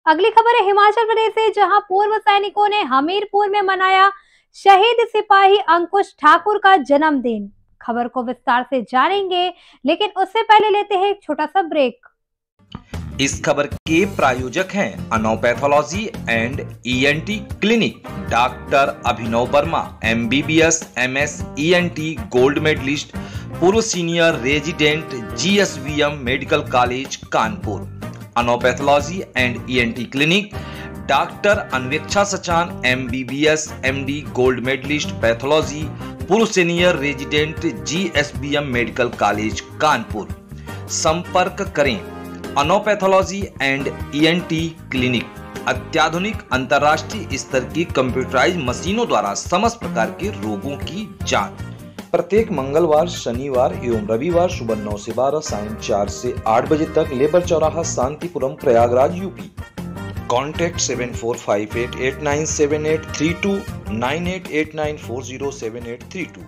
अगली खबर है हिमाचल प्रदेश से, जहां पूर्व सैनिकों ने हमीरपुर में मनाया शहीद सिपाही अंकुश ठाकुर का जन्मदिन। खबर को विस्तार से जानेंगे, लेकिन उससे पहले लेते हैं एक छोटा सा ब्रेक। इस खबर के प्रायोजक हैं अनोपैथोलॉजी and ENT clinic, doctor Abhinav Verma, MBBS, MS, ENT gold medalist, पूर्व senior resident, GSVM medical college Kanpur. अनोपैथोलॉजी and ENT clinic, doctor Anveksha Sachan, MBBS, MD gold medalist, pathology, पूर्व senior resident, GSBM medical college Kanpur. संपर्क करें अनोपैथोलॉजी एंड ईएनटी क्लिनिक। अत्याधुनिक अंतर्राष्ट्रीय स्तर की computerised मशीनों द्वारा समस्त प्रकार के रोगों की जांच। प्रत्येक मंगलवार, शनिवार एवं रविवार सुबह 9 से 12, सायं 4 से 8 बजे तक, लेबर चौराहा, Shantipuram, Prayagraj, UP. Contact 7458897832, 9889407832।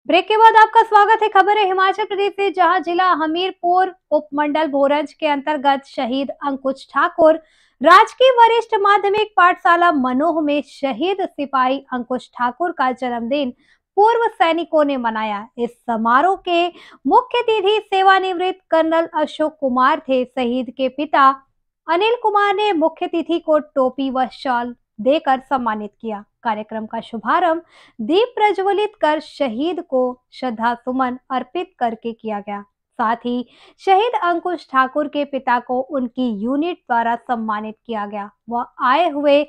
Break के बाद आपका स्वागत है। खबर है हिमाचल प्रदेश से, जहां जिला हमीरपुर उपमंडल भोरंज के अंतर्गत शहीद अंकुश ठाकुर राजकीय वरिष्ठ माध्यमिक पाठशाला मनोह में शहीद सिपाही अंकुश ठाकुर का जन्मदिन पूर्व सैनिकों ने मनाया। इस समारोह के मुख्य अतिथि सेवानिवृत्त कर्नल अशोक कुमार थे। शहीद के पिता अनिल कुमार ने मुख्य अतिथि को टोपी व शॉल देकर सम्मानित किया। कार्यक्रम का शुभारंभ दीप प्रज्वलित कर शहीद को श्रद्धा सुमन अर्पित करके किया गया। साथ ही शहीद अंकुश ठाकुर के पिता को उनकी यूनिट द्वारा सम्मानित किया गया। वह आए हुए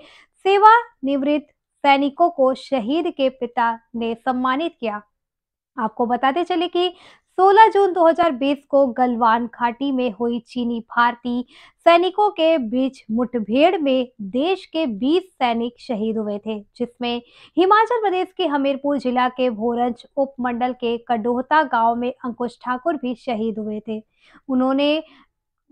सेवानिवृत्त सैनिकों को शहीद के पिता ने सम्मानित किया। आपको बताते चले कि 16 जून 2020 को गलवान घाटी में हुई चीनी भारतीय सैनिकों के बीच मुठभेड़ में देश के 20 सैनिक शहीद हुए थे, जिसमें हिमाचल प्रदेश के हमीरपुर जिला के भोरंज उपमंडल के कडोहता गांव में अंकुश ठाकुर भी शहीद हुए थे। उन्होंने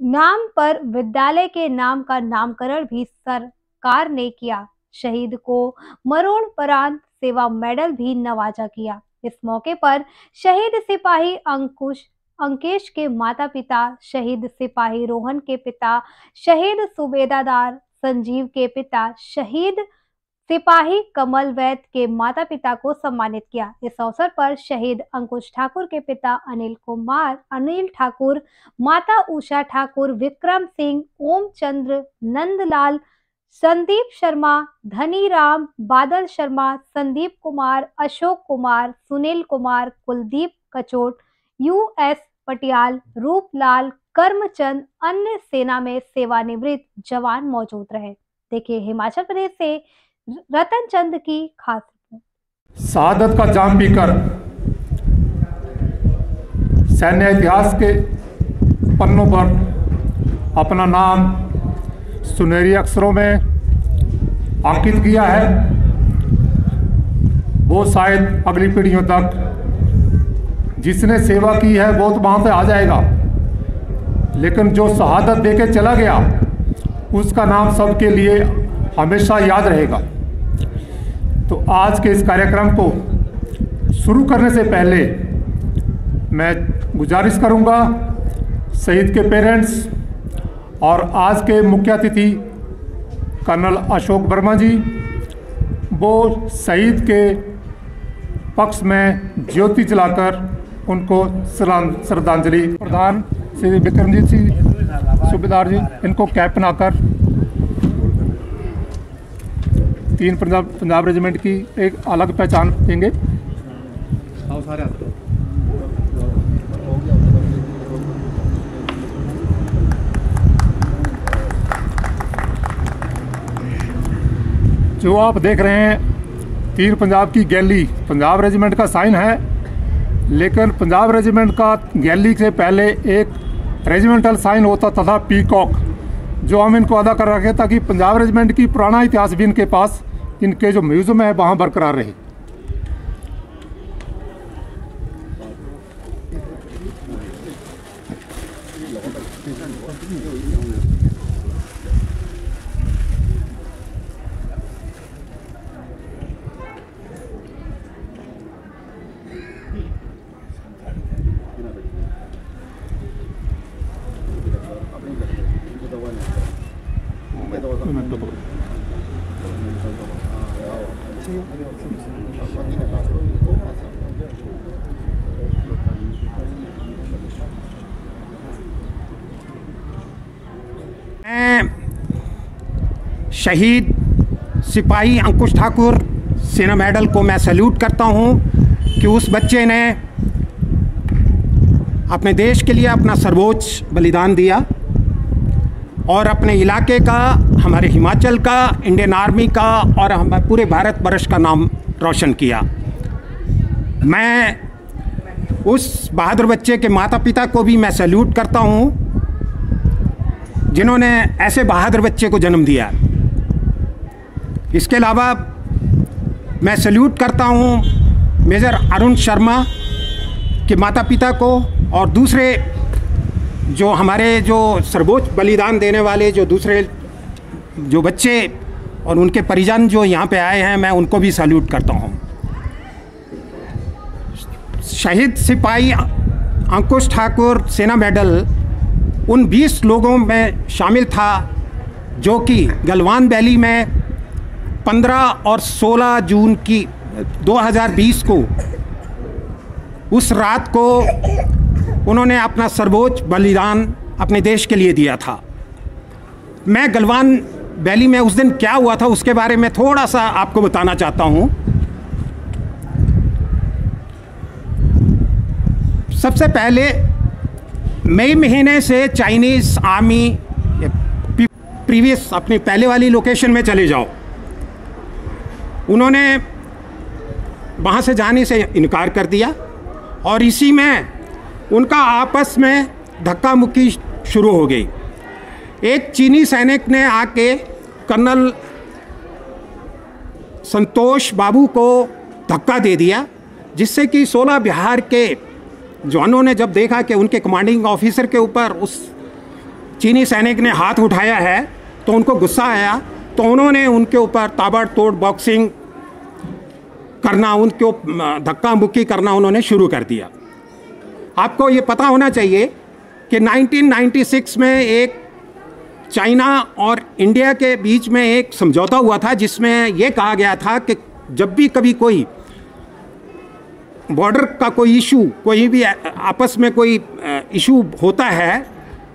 नाम पर विद्यालय के नाम का नामकरण भी सरकार ने किया। शहीद को मरणोपरांत सेवा मेडल भी नवाजा किया। इस मौके पर शहीद सिपाही अंकेश के माता पिता, शहीद सिपाही रोहन के पिता, शहीद सूबेदार संजीव के पिता, शहीद सिपाही कमल वैद के माता पिता को सम्मानित किया। इस अवसर पर शहीद अंकुश ठाकुर के पिता अनिल ठाकुर, माता उषा ठाकुर, विक्रम सिंह, ओम चंद्र, नंदलाल, संदीप शर्मा, धनी राम, बादल शर्मा, संदीप कुमार, अशोक कुमार, सुनील कुमार, कुलदीप कचोट, यूएस पटियाल, रूपलाल, कर्मचंद, अन्य सेना में सेवानिवृत्त जवान मौजूद रहे। देखिए हिमाचल प्रदेश से रतन चंद की खास रिपोर्ट। शहादत का जाम पीकर सैन्य इतिहास के पन्नों पर अपना नाम सुनहरी अक्षरों में अंकित किया है, वो शायद अगली पीढ़ियों तक जिसने सेवा की है वो तो वहाँ पे आ जाएगा, लेकिन जो शहादत देके चला गया उसका नाम सबके लिए हमेशा याद रहेगा। तो आज के इस कार्यक्रम को शुरू करने से पहले मैं गुजारिश करूँगा शहीद के पेरेंट्स और आज के मुख्य अतिथि कर्नल अशोक वर्मा जी, वो शहीद के पक्ष में ज्योति जलाकर उनको श्रद्धांजलि प्रदान। श्री विक्रमजीत सिंह सूबेदार जी, इनको कैप बनाकर 3 पंजाब रेजिमेंट की एक अलग पहचान देंगे। जो आप देख रहे हैं 3 पंजाब की गैली पंजाब रेजिमेंट का साइन है, लेकिन पंजाब रेजिमेंट का गैली से पहले एक रेजिमेंटल साइन होता था पीकॉक, जो हम इनको अदा कर रखे ताकि पंजाब रेजिमेंट की पुराना इतिहास भी इनके पास, इनके जो म्यूजियम है वहाँ बरकरार रहे। the one. शहीद सिपाही अंकुश ठाकुर सेना मेडल को मैं सैल्यूट करता हूं कि उस बच्चे ने अपने देश के लिए अपना सर्वोच्च बलिदान दिया और अपने इलाके का, हमारे हिमाचल का, इंडियन आर्मी का और हम पूरे भारत वर्ष का नाम रोशन किया। मैं उस बहादुर बच्चे के माता पिता को भी मैं सैल्यूट करता हूं जिन्होंने ऐसे बहादुर बच्चे को जन्म दिया। इसके अलावा मैं सैल्यूट करता हूं मेजर अरुण शर्मा के माता पिता को और दूसरे जो हमारे जो सर्वोच्च बलिदान देने वाले जो दूसरे जो बच्चे और उनके परिजन जो यहाँ पे आए हैं, मैं उनको भी सैल्यूट करता हूँ। शहीद सिपाही अंकुश ठाकुर सेना मेडल उन 20 लोगों में शामिल था जो कि गलवान वैली में 15 और 16 जून की 2020 को उस रात को उन्होंने अपना सर्वोच्च बलिदान अपने देश के लिए दिया था। मैं गलवान वैली में उस दिन क्या हुआ था उसके बारे में थोड़ा सा आपको बताना चाहता हूँ। सबसे पहले मई महीने से चाइनीज़ आर्मी प्रीवियस अपनी पहले वाली लोकेशन में चले जाओ, उन्होंने वहाँ से जाने से इनकार कर दिया और इसी में उनका आपस में धक्का मुक्की शुरू हो गई। एक चीनी सैनिक ने आके कर्नल संतोष बाबू को धक्का दे दिया, जिससे कि 16 बिहार के जवानों ने जब देखा कि उनके कमांडिंग ऑफिसर के ऊपर उस चीनी सैनिक ने हाथ उठाया है तो उनको गुस्सा आया, तो उन्होंने उनके ऊपर ताबड़तोड़ बॉक्सिंग करना, उनको धक्का मुक्की करना उन्होंने शुरू कर दिया। आपको ये पता होना चाहिए कि 1996 में एक चाइना और इंडिया के बीच में एक समझौता हुआ था जिसमें ये कहा गया था कि जब भी कभी कोई बॉर्डर का कोई इशू, कोई भी आपस में कोई इशू होता है,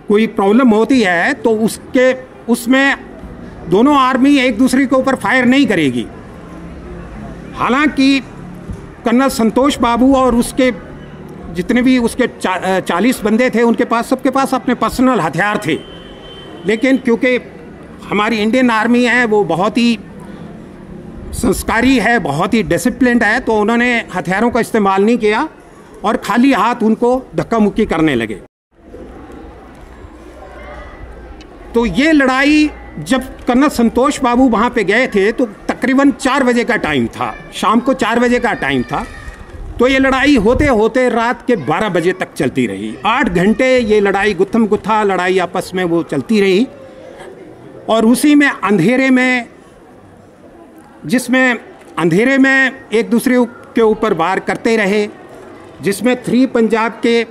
कोई प्रॉब्लम होती है, तो उसमें दोनों आर्मी एक दूसरे के ऊपर फायर नहीं करेगी। हालांकि कर्नल संतोष बाबू और उसके जितने भी उसके 40 बंदे थे, उनके पास सबके पास अपने पर्सनल हथियार थे, लेकिन क्योंकि हमारी इंडियन आर्मी है वो बहुत ही संस्कारी है, बहुत ही डिसिप्लिन्ड है, तो उन्होंने हथियारों का इस्तेमाल नहीं किया और खाली हाथ उनको धक्का मुक्की करने लगे। तो ये लड़ाई जब कर्नल संतोष बाबू वहाँ पे गए थे तो तकरीबन 4 बजे का टाइम था, शाम को 4 बजे का टाइम था। तो ये लड़ाई होते होते रात के 12 बजे तक चलती रही। 8 घंटे ये लड़ाई गुत्थम गुत्था लड़ाई आपस में वो चलती रही और उसी में अंधेरे में, जिसमें अंधेरे में एक दूसरे के ऊपर वार करते रहे, जिसमें 3 पंजाब के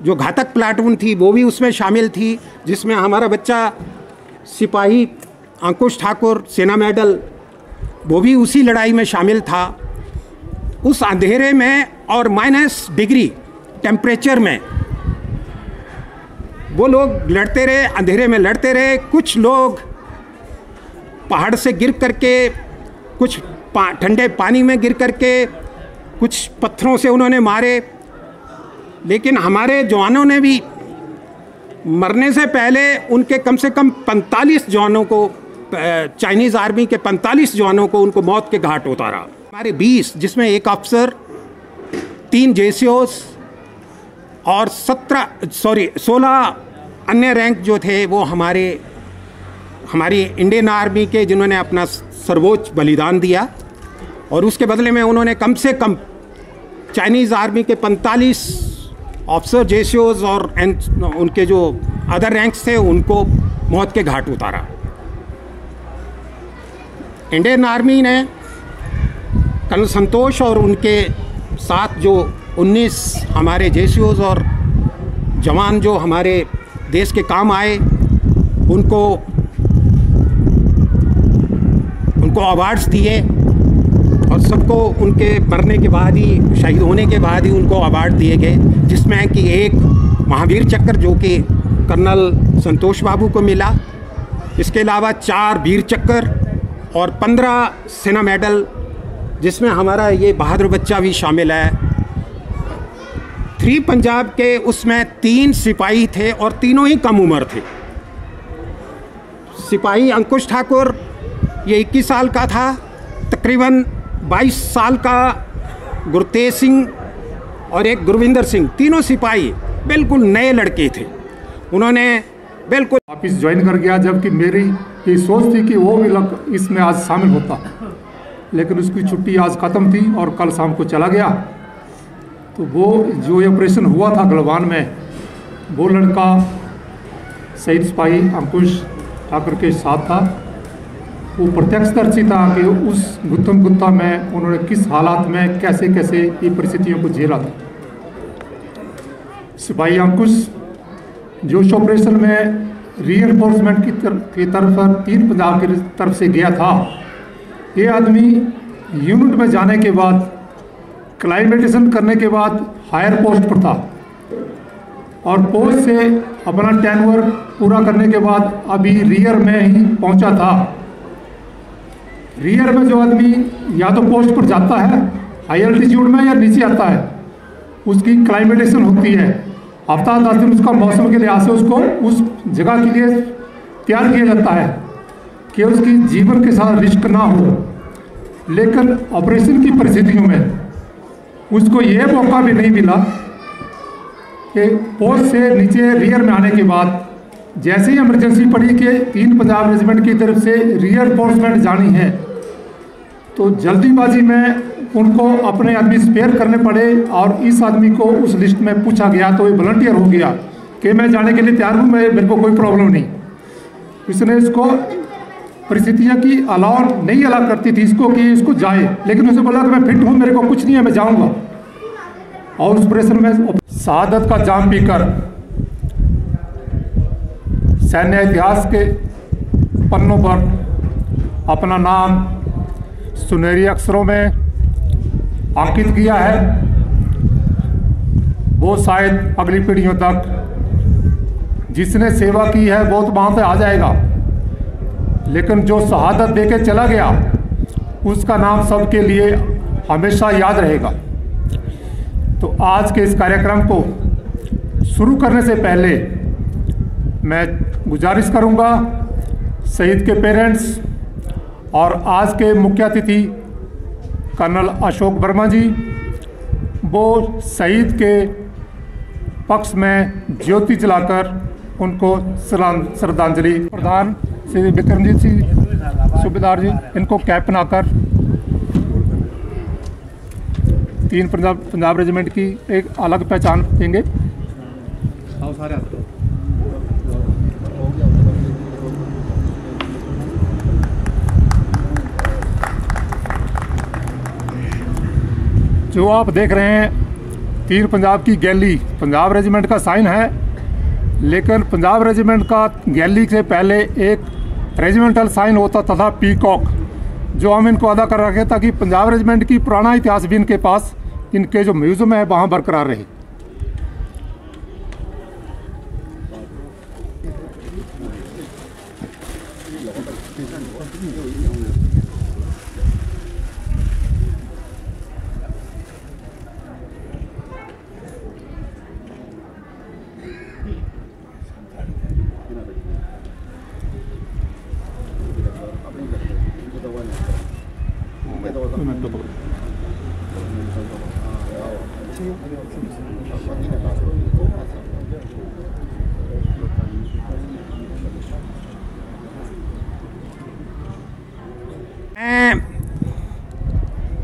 जो घातक प्लाटून थी वो भी उसमें शामिल थी, जिसमें हमारा बच्चा सिपाही अंकुश ठाकुर सेना मेडल वो भी उसी लड़ाई में शामिल था। उस अंधेरे में और -, डिग्री टेम्परेचर में वो लोग लड़ते रहे, अंधेरे में लड़ते रहे। कुछ लोग पहाड़ से गिर करके, कुछ ठंडे पानी में गिर करके, कुछ पत्थरों से उन्होंने मारे, लेकिन हमारे जवानों ने भी मरने से पहले उनके कम से कम 45 जवानों को, चाइनीज़ आर्मी के 45 जवानों को उनको मौत के घाट उतारा। हमारे 20, जिसमें एक अफसर, 3 जेसीओस और 16 अन्य रैंक जो थे वो हमारी इंडियन आर्मी के, जिन्होंने अपना सर्वोच्च बलिदान दिया और उसके बदले में उन्होंने कम से कम चाइनीज़ आर्मी के 45 ऑफिसर जेसीओज और उनके जो अदर रैंक्स थे उनको मौत के घाट उतारा। इंडियन आर्मी ने कर्नल संतोष और उनके साथ जो 19 हमारे जेसीओज और जवान जो हमारे देश के काम आए, उनको उनको अवार्ड्स दिए और सबको उनके मरने के बाद ही, शहीद होने के बाद ही उनको अवार्ड दिए गए, जिसमें कि एक महावीर चक्र जो कि कर्नल संतोष बाबू को मिला, इसके अलावा 4 वीर चक्र और 15 सेना मेडल, जिसमें हमारा ये बहादुर बच्चा भी शामिल है। 3 पंजाब के उसमें 3 सिपाही थे और तीनों ही कम उम्र थे। सिपाही अंकुश ठाकुर ये 21 साल का था, तकरीबन 22 साल का गुरतेज सिंह और एक गुरविंदर सिंह, तीनों सिपाही बिल्कुल नए लड़के थे। उन्होंने बिल्कुल वापिस ज्वाइन कर गया, जबकि मेरी ये सोच थी कि वो भी इसमें आज शामिल होता, लेकिन उसकी छुट्टी आज ख़त्म थी और कल शाम को चला गया। तो वो जो ये ऑपरेशन हुआ था गलवान में, वो लड़का शहीद सिपाही अंकुश ठाकुर के साथ था। वो प्रत्यक्षदर्शी था कि उस गुत्थम गुत्था में उन्होंने किस हालात में कैसे कैसे ये परिस्थितियों को झेला था। सिपाही अंकुश जो इस ऑपरेशन में रीइंफोर्समेंट की तरफ 3 पंजाब की तरफ से गया था, ये आदमी यूनिट में जाने के बाद, क्लाइमेटेशन करने के बाद हायर पोस्ट पर था और पोस्ट से अपना टेन्योर पूरा करने के बाद अभी रियर में ही पहुंचा था। रियर में जो आदमी या तो पोस्ट पर जाता है हाई एल्टीट्यूड में या नीचे आता है, उसकी क्लाइमेटेशन होती है। हफ्ता 10 दिन उसका मौसम के लिहाज से उसको उस जगह के लिए तैयार किया जाता है कि उसकी जीवन के साथ रिस्क ना हो। लेकिन ऑपरेशन की परिस्थितियों में उसको ये मौका भी नहीं मिला कि पोस्ट से नीचे रियर में आने के बाद जैसे ही इमरजेंसी पड़ी कि 3 पंजाब रेजिमेंट की तरफ से रीइंफोर्समेंट जानी है, तो जल्दीबाजी में उनको अपने आदमी स्पेयर करने पड़े और इस आदमी को उस लिस्ट में पूछा गया तो ये वॉलंटियर हो गया कि मैं जाने के लिए तैयार हूँ, मेरे को कोई प्रॉब्लम नहीं। इसने इसको परिस्थितियाँ की अलाउ नहीं अलाउ करती थी इसको कि इसको जाए, लेकिन उसे बोला कि मैं फिट हूँ, मेरे को कुछ नहीं है, मैं जाऊँगा। और उस ऑपरेशन में शहादत का जाम पीकर सैन्य इतिहास के पन्नों पर अपना नाम सुनहरी अक्षरों में अंकित किया है, वो शायद अगली पीढ़ियों तक जिसने सेवा की है वो तो वहाँ पे आ जाएगा, लेकिन जो शहादत देके चला गया उसका नाम सबके लिए हमेशा याद रहेगा। तो आज के इस कार्यक्रम को शुरू करने से पहले मैं गुजारिश करूंगा शहीद के पेरेंट्स और आज के मुख्य अतिथि कर्नल अशोक वर्मा जी, वो शहीद के पक्ष में ज्योति जलाकर उनको श्रद्धांजलि, प्रधान श्री विक्रमजीत सिंह सूबेदार जी इनको कैप पहनाकर 3 पंजाब रेजिमेंट की एक अलग पहचान देंगे। जो आप देख रहे हैं 3 पंजाब की गैली पंजाब रेजिमेंट का साइन है, लेकिन पंजाब रेजिमेंट का गैली से पहले एक रेजिमेंटल साइन होता था पीकॉक, जो हम इनको अदा कर रखे ताकि पंजाब रेजिमेंट की पुराना इतिहास भी इनके पास, इनके जो म्यूजियम है वहाँ बरकरार रहे।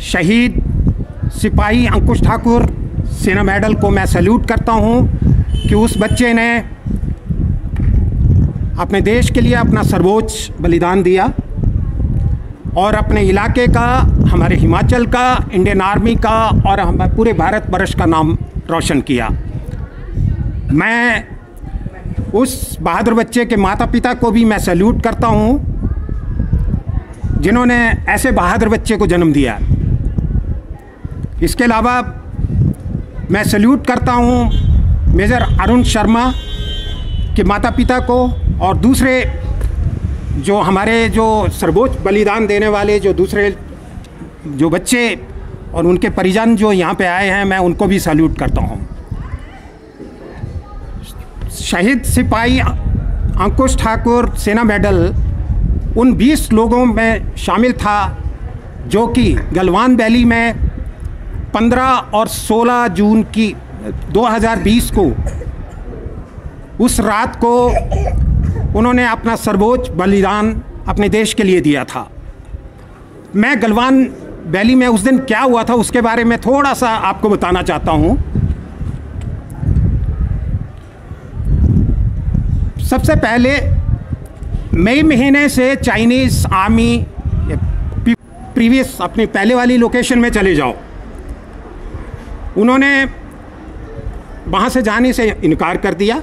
शहीद सिपाही अंकुश ठाकुर सेना मेडल को मैं सैल्यूट करता हूं कि उस बच्चे ने अपने देश के लिए अपना सर्वोच्च बलिदान दिया और अपने इलाके का, हमारे हिमाचल का, इंडियन आर्मी का और हम पूरे भारत वर्ष का नाम रोशन किया। मैं उस बहादुर बच्चे के माता पिता को भी मैं सैल्यूट करता हूं जिन्होंने ऐसे बहादुर बच्चे को जन्म दिया। इसके अलावा मैं सल्यूट करता हूँ मेजर अरुण शर्मा के माता पिता को और दूसरे जो हमारे जो सर्वोच्च बलिदान देने वाले जो दूसरे जो बच्चे और उनके परिजन जो यहाँ पे आए हैं, मैं उनको भी सल्यूट करता हूँ। शहीद सिपाही अंकुश ठाकुर सेना मेडल उन 20 लोगों में शामिल था जो कि गलवान वैली में 15 और 16 जून की 2020 को उस रात को उन्होंने अपना सर्वोच्च बलिदान अपने देश के लिए दिया था। मैं गलवान वैली में उस दिन क्या हुआ था उसके बारे में थोड़ा सा आपको बताना चाहता हूँ। सबसे पहले मई महीने से चाइनीज़ आर्मी प्रीवियस अपनी पहले वाली लोकेशन में चले जाओ, उन्होंने वहाँ से जाने से इनकार कर दिया।